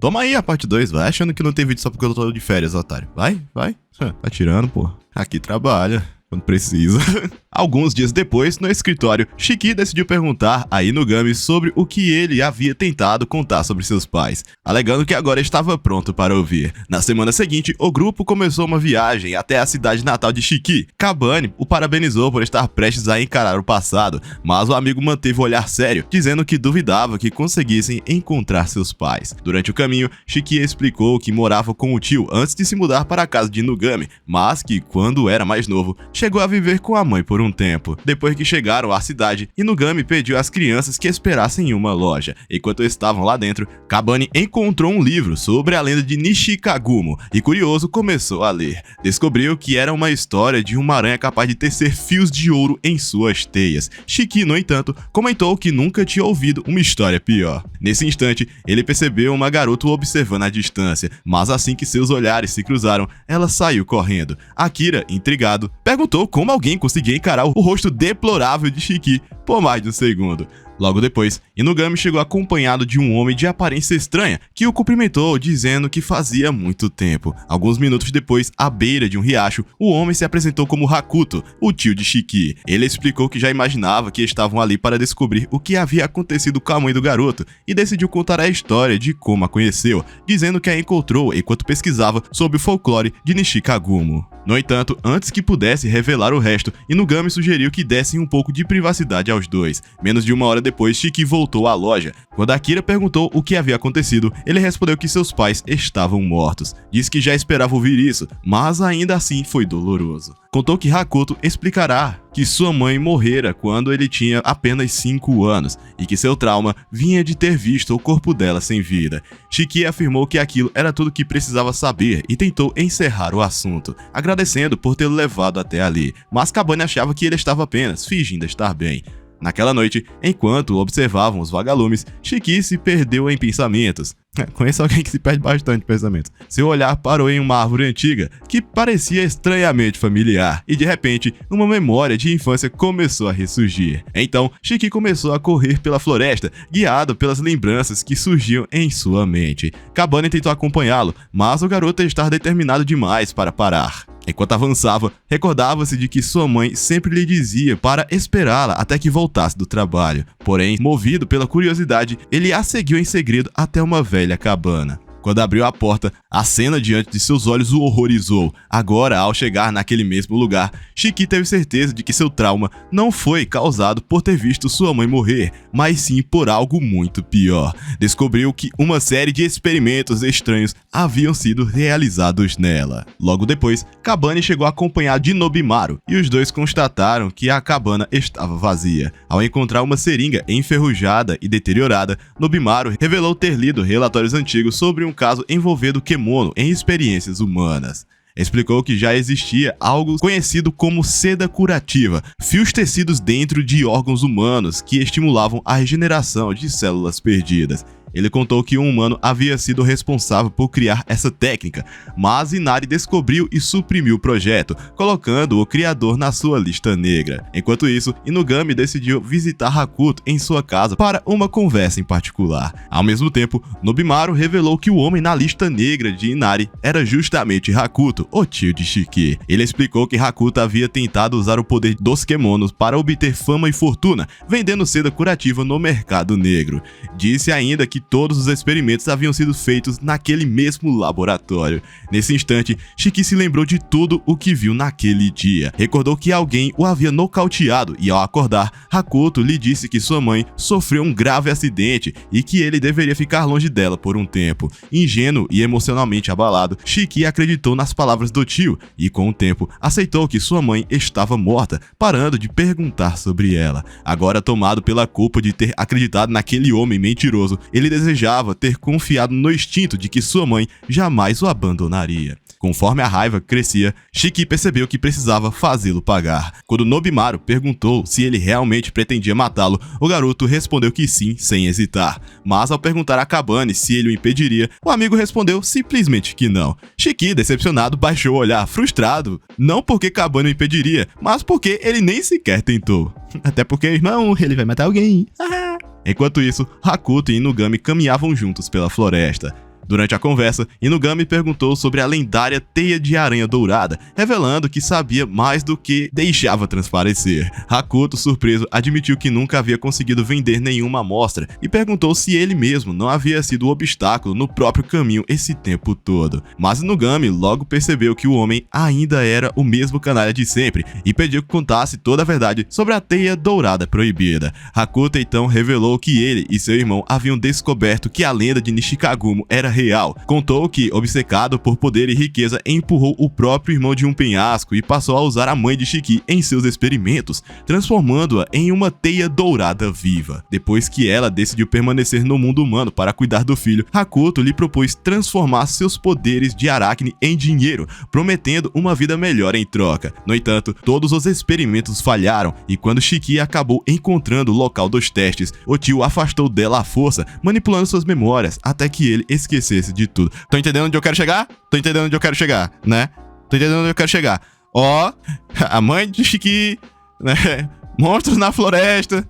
Toma aí a parte 2, vai achando que não tem vídeo só porque eu tô de férias, otário. Vai. Tá tirando, pô. Aqui trabalha. Quando precisa. Alguns dias depois, no escritório, Shiki decidiu perguntar a Inugami sobre o que ele havia tentado contar sobre seus pais, alegando que agora estava pronto para ouvir. Na semana seguinte, o grupo começou uma viagem até a cidade natal de Shiki. Kabane o parabenizou por estar prestes a encarar o passado, mas o amigo manteve o olhar sério, dizendo que duvidava que conseguissem encontrar seus pais. Durante o caminho, Shiki explicou que morava com o tio antes de se mudar para a casa de Inugami, mas que, quando era mais novo, chegou a viver com a mãe por um tempo. Depois que chegaram à cidade, Inugami pediu às crianças que esperassem em uma loja. Enquanto estavam lá dentro, Kabane encontrou um livro sobre a lenda de Nishikagumo e, curioso, começou a ler. Descobriu que era uma história de uma aranha capaz de tecer fios de ouro em suas teias. Shiki, no entanto, comentou que nunca tinha ouvido uma história pior. Nesse instante, ele percebeu uma garota o observando à distância, mas assim que seus olhares se cruzaram, ela saiu correndo. Akira, intrigado, perguntou como alguém conseguia encarar o rosto deplorável de Shiki por mais de um segundo. Logo depois, Inugami chegou acompanhado de um homem de aparência estranha, que o cumprimentou dizendo que fazia muito tempo. Alguns minutos depois, à beira de um riacho, o homem se apresentou como Hakuto, o tio de Shiki. Ele explicou que já imaginava que estavam ali para descobrir o que havia acontecido com a mãe do garoto e decidiu contar a história de como a conheceu, dizendo que a encontrou enquanto pesquisava sobre o folclore de Nishikagumo. No entanto, antes que pudesse revelar o resto, Inugami sugeriu que dessem um pouco de privacidade aos dois. Menos de uma hora depois, Shiki voltou à loja. Quando Akira perguntou o que havia acontecido, ele respondeu que seus pais estavam mortos. Disse que já esperava ouvir isso, mas ainda assim foi doloroso. Contou que Hakuto explicará que sua mãe morrera quando ele tinha apenas 5 anos e que seu trauma vinha de ter visto o corpo dela sem vida. Shiki afirmou que aquilo era tudo que precisava saber e tentou encerrar o assunto, agradecendo por tê-lo levado até ali, mas Kabane achava que ele estava apenas fingindo estar bem. Naquela noite, enquanto observavam os vagalumes, Shiki se perdeu em pensamentos. Conheço alguém que se perde bastante em pensamentos. Seu olhar parou em uma árvore antiga, que parecia estranhamente familiar, e de repente, uma memória de infância começou a ressurgir. Então, Shiki começou a correr pela floresta, guiado pelas lembranças que surgiam em sua mente. Kabane tentou acompanhá-lo, mas o garoto estava determinado demais para parar. Enquanto avançava, recordava-se de que sua mãe sempre lhe dizia para esperá-la até que voltasse do trabalho. Porém, movido pela curiosidade, ele a seguiu em segredo até uma velha cabana. Quando abriu a porta, a cena diante de seus olhos o horrorizou. Agora, ao chegar naquele mesmo lugar, Shiki teve certeza de que seu trauma não foi causado por ter visto sua mãe morrer, mas sim por algo muito pior. Descobriu que uma série de experimentos estranhos haviam sido realizados nela. Logo depois, Kabane chegou acompanhado de Nobimaru, e os dois constataram que a cabana estava vazia. Ao encontrar uma seringa enferrujada e deteriorada, Nobimaru revelou ter lido relatórios antigos sobre um caso envolvendo Kemono em experiências humanas. Explicou que já existia algo conhecido como seda curativa, fios tecidos dentro de órgãos humanos que estimulavam a regeneração de células perdidas. Ele contou que um humano havia sido responsável por criar essa técnica, mas Inari descobriu e suprimiu o projeto, colocando o criador na sua lista negra. Enquanto isso, Inugami decidiu visitar Hakuto em sua casa para uma conversa em particular. Ao mesmo tempo, Nobimaru revelou que o homem na lista negra de Inari era justamente Hakuto, o tio de Shiki. Ele explicou que Hakuto havia tentado usar o poder dos Kemonos para obter fama e fortuna, vendendo seda curativa no mercado negro. Disse ainda que todos os experimentos haviam sido feitos naquele mesmo laboratório. Nesse instante, Shiki se lembrou de tudo o que viu naquele dia. Recordou que alguém o havia nocauteado e, ao acordar, Hakuto lhe disse que sua mãe sofreu um grave acidente e que ele deveria ficar longe dela por um tempo. Ingênuo e emocionalmente abalado, Shiki acreditou nas palavras do tio e, com o tempo, aceitou que sua mãe estava morta, parando de perguntar sobre ela. Agora, tomado pela culpa de ter acreditado naquele homem mentiroso, ele desejava ter confiado no instinto de que sua mãe jamais o abandonaria. Conforme a raiva crescia, Shiki percebeu que precisava fazê-lo pagar. Quando Nobimaru perguntou se ele realmente pretendia matá-lo, o garoto respondeu que sim, sem hesitar. Mas ao perguntar a Kabane se ele o impediria, o amigo respondeu simplesmente que não. Shiki, decepcionado, baixou o olhar, frustrado. Não porque Kabane o impediria, mas porque ele nem sequer tentou. Até porque, irmão, ele vai matar alguém. Enquanto isso, Hakuto e Inugami caminhavam juntos pela floresta. Durante a conversa, Inugami perguntou sobre a lendária teia de aranha dourada, revelando que sabia mais do que deixava transparecer. Hakuto, surpreso, admitiu que nunca havia conseguido vender nenhuma amostra e perguntou se ele mesmo não havia sido o obstáculo no próprio caminho esse tempo todo. Mas Inugami logo percebeu que o homem ainda era o mesmo canalha de sempre e pediu que contasse toda a verdade sobre a teia dourada proibida. Hakuto então revelou que ele e seu irmão haviam descoberto que a lenda de Nishikagumo era real. Contou que, obcecado por poder e riqueza, empurrou o próprio irmão de um penhasco e passou a usar a mãe de Shiki em seus experimentos, transformando-a em uma teia dourada viva. Depois que ela decidiu permanecer no mundo humano para cuidar do filho, Hakuto lhe propôs transformar seus poderes de Aracne em dinheiro, prometendo uma vida melhor em troca. No entanto, todos os experimentos falharam e quando Shiki acabou encontrando o local dos testes, o tio afastou dela à força, manipulando suas memórias até que ele esquecesse de tudo. Tô entendendo onde eu quero chegar? Tô entendendo onde eu quero chegar, né? Tô entendendo onde eu quero chegar. Ó, a mãe de Shiki, né? Monstros na floresta.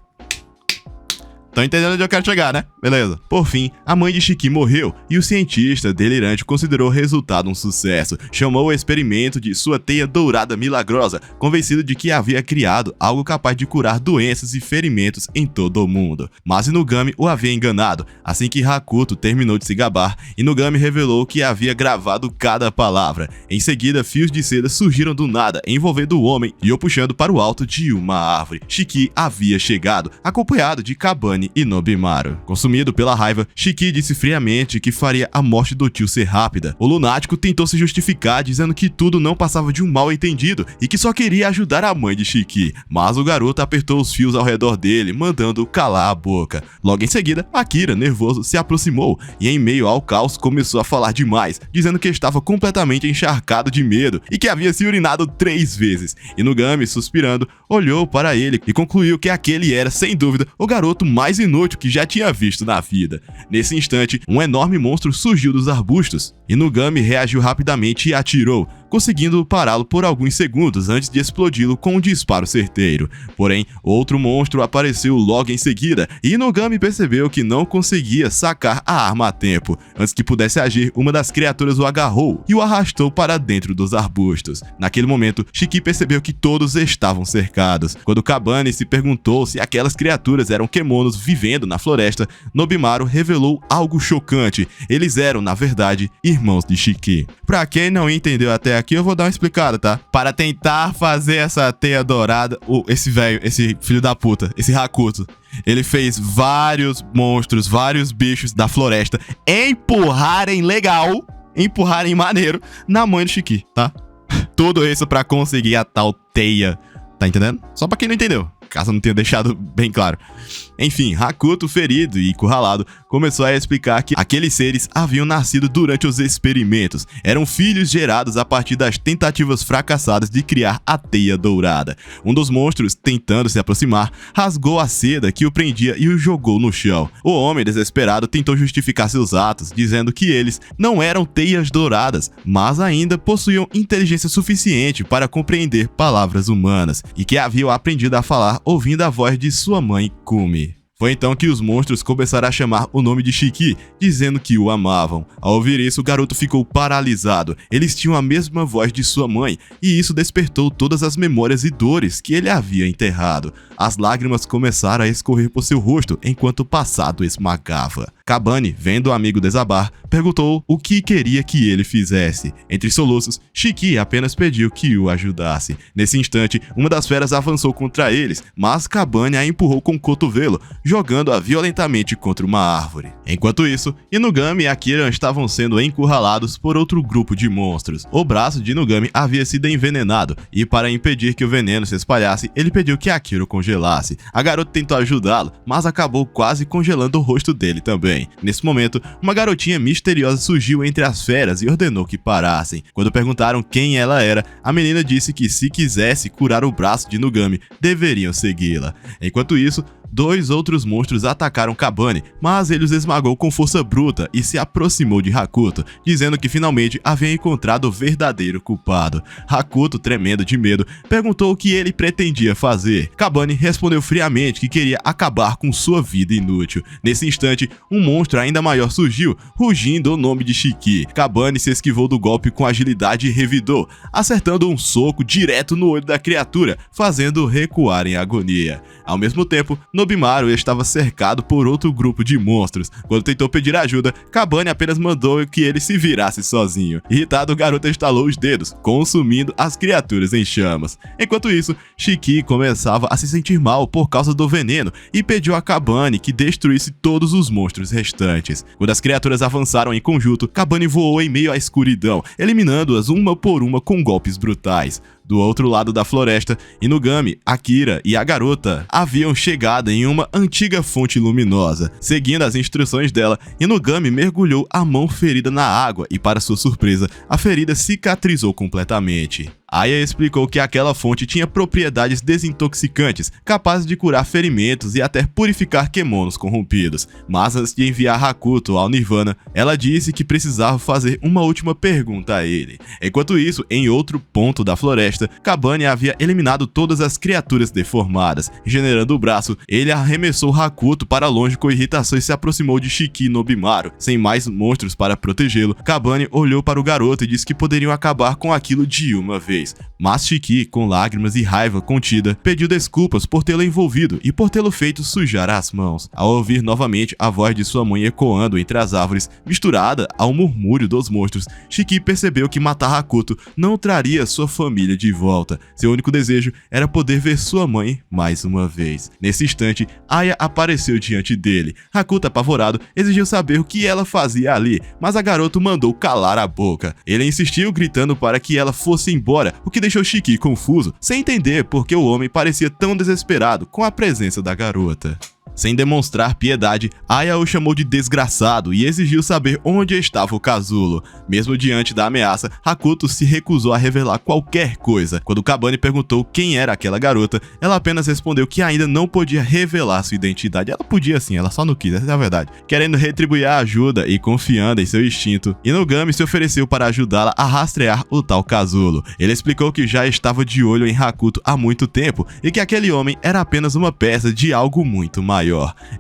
Tô entendendo onde eu quero chegar, né? Beleza. Por fim, a mãe de Shiki morreu e o cientista delirante considerou o resultado um sucesso. Chamou o experimento de sua teia dourada milagrosa, convencido de que havia criado algo capaz de curar doenças e ferimentos em todo o mundo. Mas Inugami o havia enganado. Assim que Hakuto terminou de se gabar, Inugami revelou que havia gravado cada palavra. Em seguida, fios de seda surgiram do nada, envolvendo o homem e o puxando para o alto de uma árvore. Shiki havia chegado, acompanhado de Kabane e Nobimaru. Consumido pela raiva, Shiki disse friamente que faria a morte do tio ser rápida. O lunático tentou se justificar, dizendo que tudo não passava de um mal entendido e que só queria ajudar a mãe de Shiki, mas o garoto apertou os fios ao redor dele, mandando calar a boca. Logo em seguida, Akira, nervoso, se aproximou e em meio ao caos começou a falar demais, dizendo que estava completamente encharcado de medo e que havia se urinado 3 vezes. Inugami, suspirando, olhou para ele e concluiu que aquele era, sem dúvida, o garoto mais inútil que já tinha visto na vida. Nesse instante, um enorme monstro surgiu dos arbustos. Inugami reagiu rapidamente e atirou, conseguindo pará-lo por alguns segundos antes de explodi-lo com um disparo certeiro. Porém, outro monstro apareceu logo em seguida e Inugami percebeu que não conseguia sacar a arma a tempo. Antes que pudesse agir, uma das criaturas o agarrou e o arrastou para dentro dos arbustos. Naquele momento, Shiki percebeu que todos estavam cercados. Quando Kabane se perguntou se aquelas criaturas eram kemonos vivendo na floresta, Nobimaru revelou algo chocante. Eles eram, na verdade, irmãos de Shiki. Pra quem não entendeu até aqui, eu vou dar uma explicada, tá? Para tentar fazer essa teia dourada, esse velho, esse filho da puta, esse Hakuto, ele fez vários monstros, vários bichos da floresta empurrarem maneiro na mãe do Shiki, tá? Tudo isso pra conseguir a tal teia, tá entendendo? Só pra quem não entendeu, caso eu não tenha deixado bem claro. Enfim, Hakuto, ferido e encurralado, começou a explicar que aqueles seres haviam nascido durante os experimentos. Eram filhos gerados a partir das tentativas fracassadas de criar a teia dourada. Um dos monstros, tentando se aproximar, rasgou a seda que o prendia e o jogou no chão. O homem, desesperado, tentou justificar seus atos, dizendo que eles não eram teias douradas, mas ainda possuíam inteligência suficiente para compreender palavras humanas, e que haviam aprendido a falar ouvindo a voz de sua mãe, Kumi. Foi então que os monstros começaram a chamar o nome de Shiki, dizendo que o amavam. Ao ouvir isso, o garoto ficou paralisado. Eles tinham a mesma voz de sua mãe, e isso despertou todas as memórias e dores que ele havia enterrado. As lágrimas começaram a escorrer por seu rosto enquanto o passado esmagava. Kabane, vendo o amigo desabar, perguntou o que queria que ele fizesse. Entre soluços, Shiki apenas pediu que o ajudasse. Nesse instante, uma das feras avançou contra eles, mas Kabane a empurrou com o cotovelo, jogando-a violentamente contra uma árvore. Enquanto isso, Inugami e Akira estavam sendo encurralados por outro grupo de monstros. O braço de Inugami havia sido envenenado, e para impedir que o veneno se espalhasse, ele pediu que Akira o congelasse. A garota tentou ajudá-lo, mas acabou quase congelando o rosto dele também. Nesse momento, uma garotinha misteriosa surgiu entre as feras e ordenou que parassem. Quando perguntaram quem ela era, a menina disse que se quisesse curar o braço de Inugami, deveriam segui-la. Enquanto isso, dois outros monstros atacaram Kabane, mas ele os esmagou com força bruta e se aproximou de Hakuto, dizendo que finalmente havia encontrado o verdadeiro culpado. Hakuto, tremendo de medo, perguntou o que ele pretendia fazer. Kabane respondeu friamente que queria acabar com sua vida inútil. Nesse instante, um monstro ainda maior surgiu, rugindo o nome de Shiki. Kabane se esquivou do golpe com agilidade e revidou, acertando um soco direto no olho da criatura, fazendo-o recuar em agonia. Ao mesmo tempo, Nobimaru estava cercado por outro grupo de monstros. Quando tentou pedir ajuda, Kabane apenas mandou que ele se virasse sozinho. Irritado, o garoto estalou os dedos, consumindo as criaturas em chamas. Enquanto isso, Shiki começava a se sentir mal por causa do veneno e pediu a Kabane que destruísse todos os monstros restantes. Quando as criaturas avançaram em conjunto, Kabane voou em meio à escuridão, eliminando-as uma por uma com golpes brutais. Do outro lado da floresta, Inugami, Akira e a garota haviam chegado em uma antiga fonte luminosa. Seguindo as instruções dela, Inugami mergulhou a mão ferida na água e, para sua surpresa, a ferida cicatrizou completamente. Aya explicou que aquela fonte tinha propriedades desintoxicantes, capazes de curar ferimentos e até purificar kemonos corrompidos. Mas antes de enviar Hakuto ao Nirvana, ela disse que precisava fazer uma última pergunta a ele. Enquanto isso, em outro ponto da floresta, Kabane havia eliminado todas as criaturas deformadas. Regenerando o braço, ele arremessou Hakuto para longe com irritação e se aproximou de Shiki e Nobimaru. Sem mais monstros para protegê-lo, Kabane olhou para o garoto e disse que poderiam acabar com aquilo de uma vez. Mas Shiki, com lágrimas e raiva contida, pediu desculpas por tê-lo envolvido e por tê-lo feito sujar as mãos. Ao ouvir novamente a voz de sua mãe ecoando entre as árvores, misturada ao murmúrio dos monstros, Shiki percebeu que matar Hakuto não traria sua família de volta. Seu único desejo era poder ver sua mãe mais uma vez. Nesse instante, Aya apareceu diante dele. Hakuto, apavorado, exigiu saber o que ela fazia ali, mas a garota mandou calar a boca. Ele insistiu, gritando para que ela fosse embora, o que deixou Shiki confuso, sem entender por que o homem parecia tão desesperado com a presença da garota. Sem demonstrar piedade, Aya o chamou de desgraçado e exigiu saber onde estava o casulo. Mesmo diante da ameaça, Hakuto se recusou a revelar qualquer coisa. Quando Kabane perguntou quem era aquela garota, ela apenas respondeu que ainda não podia revelar sua identidade. Ela podia sim, ela só não quis, essa é a verdade. Querendo retribuir a ajuda e confiando em seu instinto, Inugami se ofereceu para ajudá-la a rastrear o tal casulo. Ele explicou que já estava de olho em Hakuto há muito tempo e que aquele homem era apenas uma peça de algo muito maior.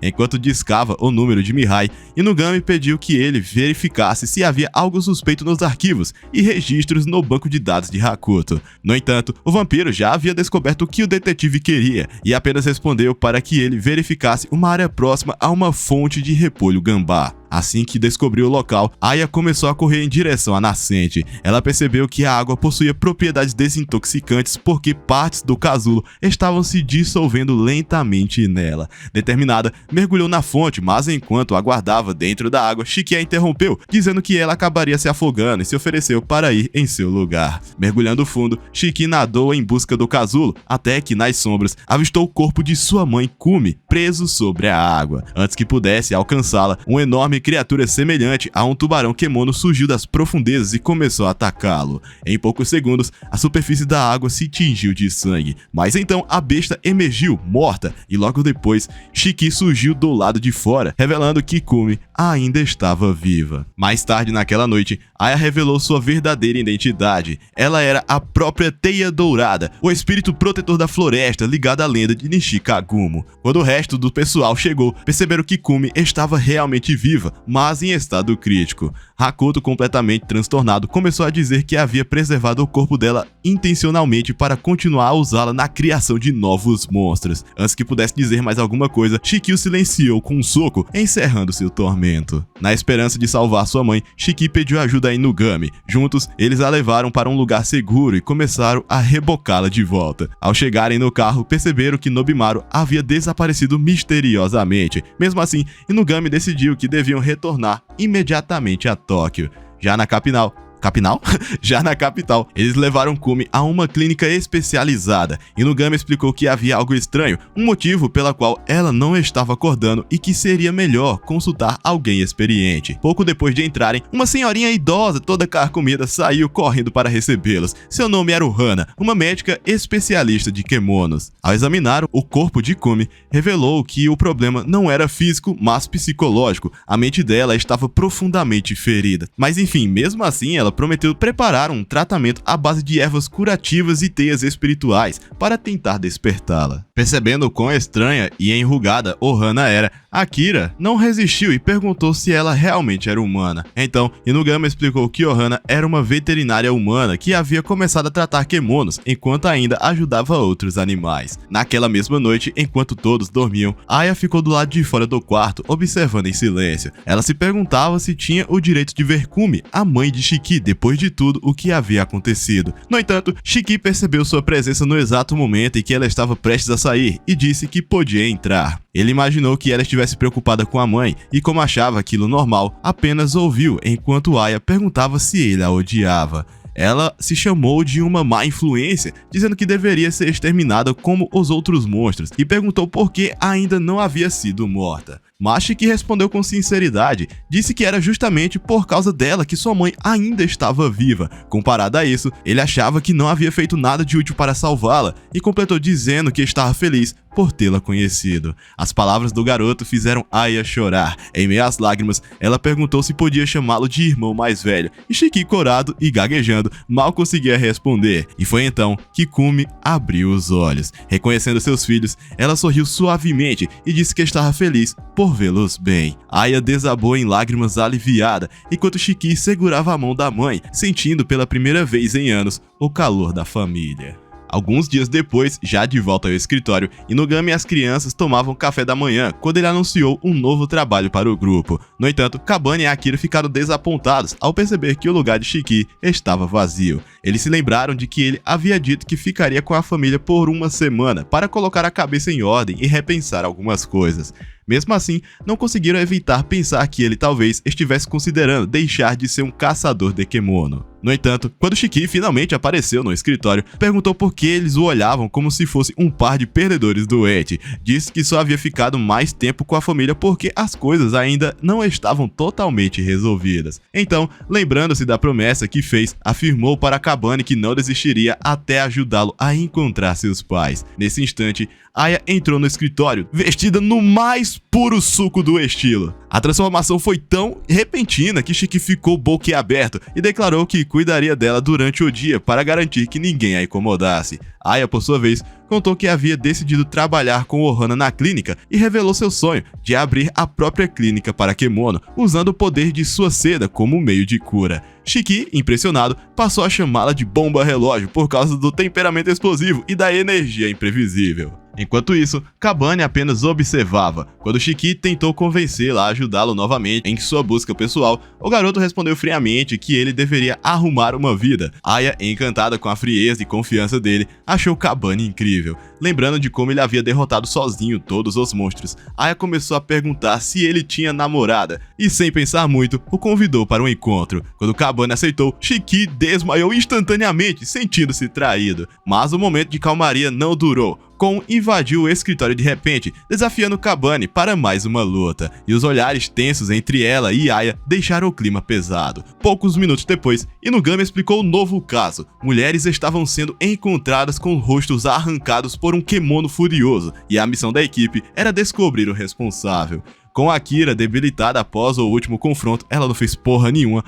Enquanto discava o número de Mihai, Inugami pediu que ele verificasse se havia algo suspeito nos arquivos e registros no banco de dados de Hakuto. No entanto, o vampiro já havia descoberto o que o detetive queria e apenas respondeu para que ele verificasse uma área próxima a uma fonte de repolho gambá. Assim que descobriu o local, Aya começou a correr em direção à nascente. Ela percebeu que a água possuía propriedades desintoxicantes porque partes do casulo estavam se dissolvendo lentamente nela. Determinada, mergulhou na fonte, mas enquanto aguardava dentro da água, Shiki a interrompeu, dizendo que ela acabaria se afogando e se ofereceu para ir em seu lugar. Mergulhando fundo, Shiki nadou em busca do casulo, até que, nas sombras, avistou o corpo de sua mãe Kumi, preso sobre a água. Antes que pudesse alcançá-la, um enorme criatura semelhante a um tubarão kemono surgiu das profundezas e começou a atacá-lo. Em poucos segundos, a superfície da água se tingiu de sangue, mas então a besta emergiu, morta, e logo depois, Shiki surgiu do lado de fora, revelando que Kumi ainda estava viva. Mais tarde naquela noite, Aya revelou sua verdadeira identidade. Ela era a própria Teia Dourada, o espírito protetor da floresta ligado à lenda de Nishikagumo. Quando o resto do pessoal chegou, perceberam que Kumi estava realmente viva, mas em estado crítico. Hakuto, completamente transtornado, começou a dizer que havia preservado o corpo dela intencionalmente para continuar a usá-la na criação de novos monstros. Antes que pudesse dizer mais alguma coisa, Shiki o silenciou com um soco, encerrando seu tormento. Na esperança de salvar sua mãe, Shiki pediu ajuda a Inugami. Juntos, eles a levaram para um lugar seguro e começaram a rebocá-la de volta. Ao chegarem no carro, perceberam que Nobimaru havia desaparecido misteriosamente. Mesmo assim, Inugami decidiu que deviam retornar imediatamente a Tóquio. Já na capital, Capinal? Já na capital, eles levaram Kumi a uma clínica especializada. Inugami explicou que havia algo estranho, um motivo pela qual ela não estava acordando e que seria melhor consultar alguém experiente. Pouco depois de entrarem, uma senhorinha idosa, toda carcomida, saiu correndo para recebê-los. Seu nome era Hana, uma médica especialista de kemonos. Ao examinar o corpo de Kumi, revelou que o problema não era físico, mas psicológico. A mente dela estava profundamente ferida. Mas enfim, mesmo assim, ela prometeu preparar um tratamento à base de ervas curativas e teias espirituais para tentar despertá-la. Percebendo o quão estranha e enrugada Ohana era, Akira não resistiu e perguntou se ela realmente era humana. Então, Inugami explicou que Ohana era uma veterinária humana que havia começado a tratar kemonos enquanto ainda ajudava outros animais. Naquela mesma noite, enquanto todos dormiam, Aya ficou do lado de fora do quarto, observando em silêncio. Ela se perguntava se tinha o direito de ver Kumi, a mãe de Shiki, depois de tudo o que havia acontecido. No entanto, Shiki percebeu sua presença no exato momento em que ela estava prestes a sair e disse que podia entrar. Ele imaginou que ela estivesse preocupada com a mãe e, como achava aquilo normal, apenas ouviu enquanto Aya perguntava se ele a odiava. Ela se chamou de uma má influência, dizendo que deveria ser exterminada como os outros monstros, e perguntou por que ainda não havia sido morta. Shiki respondeu com sinceridade, disse que era justamente por causa dela que sua mãe ainda estava viva. Comparado a isso, ele achava que não havia feito nada de útil para salvá-la, e completou dizendo que estava feliz por tê-la conhecido. As palavras do garoto fizeram Aya chorar. Em meio às lágrimas, ela perguntou se podia chamá-lo de irmão mais velho, e Shiki, corado e gaguejando, mal conseguia responder. E foi então que Kumi abriu os olhos. Reconhecendo seus filhos, ela sorriu suavemente e disse que estava feliz por vê-los bem. Aya desabou em lágrimas aliviada, enquanto Shiki segurava a mão da mãe, sentindo pela primeira vez em anos o calor da família. Alguns dias depois, já de volta ao escritório, Inugami e as crianças tomavam café da manhã quando ele anunciou um novo trabalho para o grupo. No entanto, Kabane e Akira ficaram desapontados ao perceber que o lugar de Shiki estava vazio. Eles se lembraram de que ele havia dito que ficaria com a família por uma semana para colocar a cabeça em ordem e repensar algumas coisas. Mesmo assim, não conseguiram evitar pensar que ele talvez estivesse considerando deixar de ser um caçador de kemono. No entanto, quando Shiki finalmente apareceu no escritório, perguntou por que eles o olhavam como se fosse um par de perdedores doentes. Disse que só havia ficado mais tempo com a família porque as coisas ainda não estavam totalmente resolvidas. Então, lembrando-se da promessa que fez, afirmou para Kabane que não desistiria até ajudá-lo a encontrar seus pais. Nesse instante, Aya entrou no escritório, vestida no mais puro suco do estilo. A transformação foi tão repentina que Shiki ficou boquiaberto e declarou que cuidaria dela durante o dia para garantir que ninguém a incomodasse. Aya, por sua vez, contou que havia decidido trabalhar com Ohana na clínica e revelou seu sonho de abrir a própria clínica para kemono, usando o poder de sua seda como meio de cura. Shiki, impressionado, passou a chamá-la de bomba relógio por causa do temperamento explosivo e da energia imprevisível. Enquanto isso, Kabane apenas observava. Quando Shiki tentou convencê-la a ajudá-lo novamente em sua busca pessoal, o garoto respondeu friamente que ele deveria arrumar uma vida. Aya, encantada com a frieza e confiança dele, achou Kabane incrível. Lembrando de como ele havia derrotado sozinho todos os monstros, Aya começou a perguntar se ele tinha namorada, e sem pensar muito, o convidou para um encontro. Quando Kabane aceitou, Shiki desmaiou instantaneamente, sentindo-se traído. Mas o momento de calmaria não durou. Kon invadiu o escritório de repente, desafiando Kabane para mais uma luta, e os olhares tensos entre ela e Aya deixaram o clima pesado. Poucos minutos depois, Inugami explicou o novo caso. Mulheres estavam sendo encontradas com rostos arrancados por um kemono furioso, e a missão da equipe era descobrir o responsável. Com Akira debilitada após o último confronto, ela não fez porra nenhuma.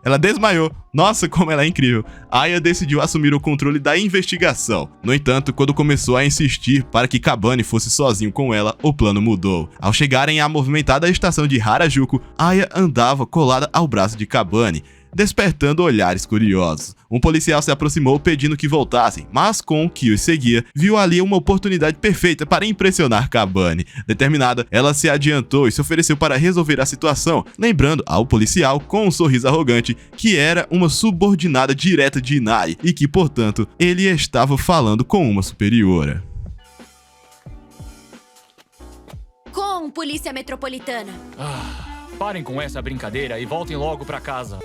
Ela desmaiou. Nossa, como ela é incrível. Aya decidiu assumir o controle da investigação. No entanto, quando começou a insistir para que Kabane fosse sozinho com ela, o plano mudou. Ao chegarem à movimentada estação de Harajuku, Aya andava colada ao braço de Kabane, despertando olhares curiosos. Um policial se aproximou pedindo que voltassem, mas Kon, que os seguia, viu ali uma oportunidade perfeita para impressionar Kabane. Determinada, ela se adiantou e se ofereceu para resolver a situação, lembrando ao policial, com um sorriso arrogante, que era uma subordinada direta de Inari e que, portanto, ele estava falando com uma superiora. Com Polícia Metropolitana. Parem com essa brincadeira e voltem logo pra casa.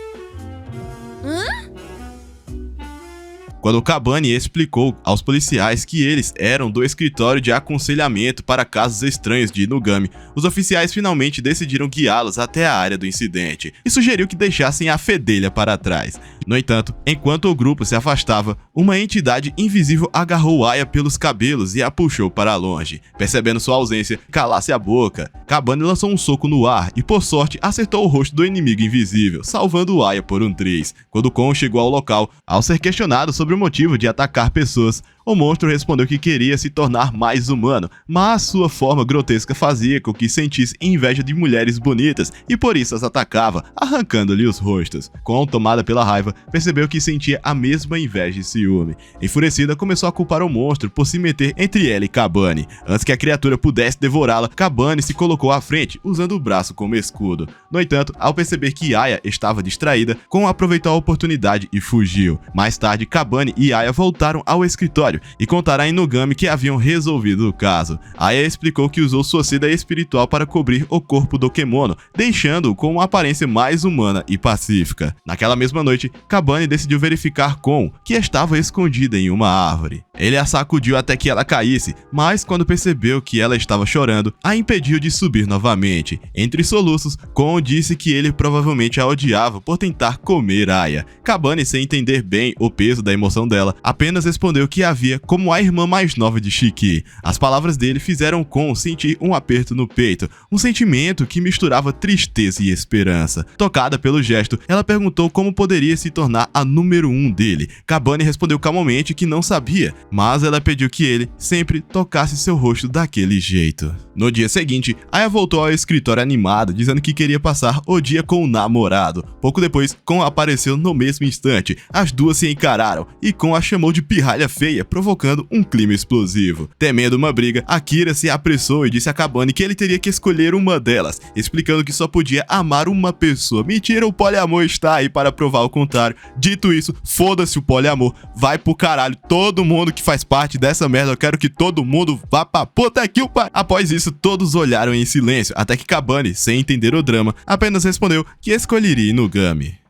Quando Kabane explicou aos policiais que eles eram do escritório de aconselhamento para casos estranhos de Inugami, os oficiais finalmente decidiram guiá-los até a área do incidente e sugeriu que deixassem a fedelha para trás. No entanto, enquanto o grupo se afastava, uma entidade invisível agarrou Aya pelos cabelos e a puxou para longe. Percebendo sua ausência, calasse a boca. Kabane lançou um soco no ar e, por sorte, acertou o rosto do inimigo invisível, salvando Aya por um triz. Quando Kon chegou ao local, ao ser questionado sobre o motivo de atacar pessoas, o monstro respondeu que queria se tornar mais humano, mas sua forma grotesca fazia com que sentisse inveja de mulheres bonitas e por isso as atacava, arrancando-lhe os rostos. Kon, tomada pela raiva, percebeu que sentia a mesma inveja e ciúme. Enfurecida, começou a culpar o monstro por se meter entre ela e Kabane. Antes que a criatura pudesse devorá-la, Kabane se colocou à frente, usando o braço como escudo. No entanto, ao perceber que Aya estava distraída, Kon aproveitou a oportunidade e fugiu. Mais tarde, Kabane e Aya voltaram ao escritório e contaram a Inugami que haviam resolvido o caso. Aya explicou que usou sua seda espiritual para cobrir o corpo do Kemono, deixando-o com uma aparência mais humana e pacífica. Naquela mesma noite, Kabane decidiu verificar Kon, que estava escondida em uma árvore. Ele a sacudiu até que ela caísse, mas quando percebeu que ela estava chorando, a impediu de subir novamente. Entre soluços, Kon disse que ele provavelmente a odiava por tentar comer Aya. Kabane, sem entender bem o peso da emoção dela, apenas respondeu que havia como a irmã mais nova de Shiki. As palavras dele fizeram Kon sentir um aperto no peito, um sentimento que misturava tristeza e esperança. Tocada pelo gesto, ela perguntou como poderia se tornar a número 1 dele. Kabane respondeu calmamente que não sabia, mas ela pediu que ele sempre tocasse seu rosto daquele jeito. No dia seguinte, Aya voltou ao escritório animada, dizendo que queria passar o dia com o namorado. Pouco depois, Kon apareceu no mesmo instante. As duas se encararam e Kon a chamou de pirralha feia, provocando um clima explosivo. Temendo uma briga, Akira se apressou e disse a Kabane que ele teria que escolher uma delas, explicando que só podia amar uma pessoa. Mentira, o poliamor está aí para provar o contrário. Dito isso, foda-se o poliamor, vai pro caralho. Todo mundo que faz parte dessa merda, eu quero que todo mundo vá pra puta que o pai. Após isso, todos olharam em silêncio, até que Kabane, sem entender o drama, apenas respondeu que escolheria Inugami.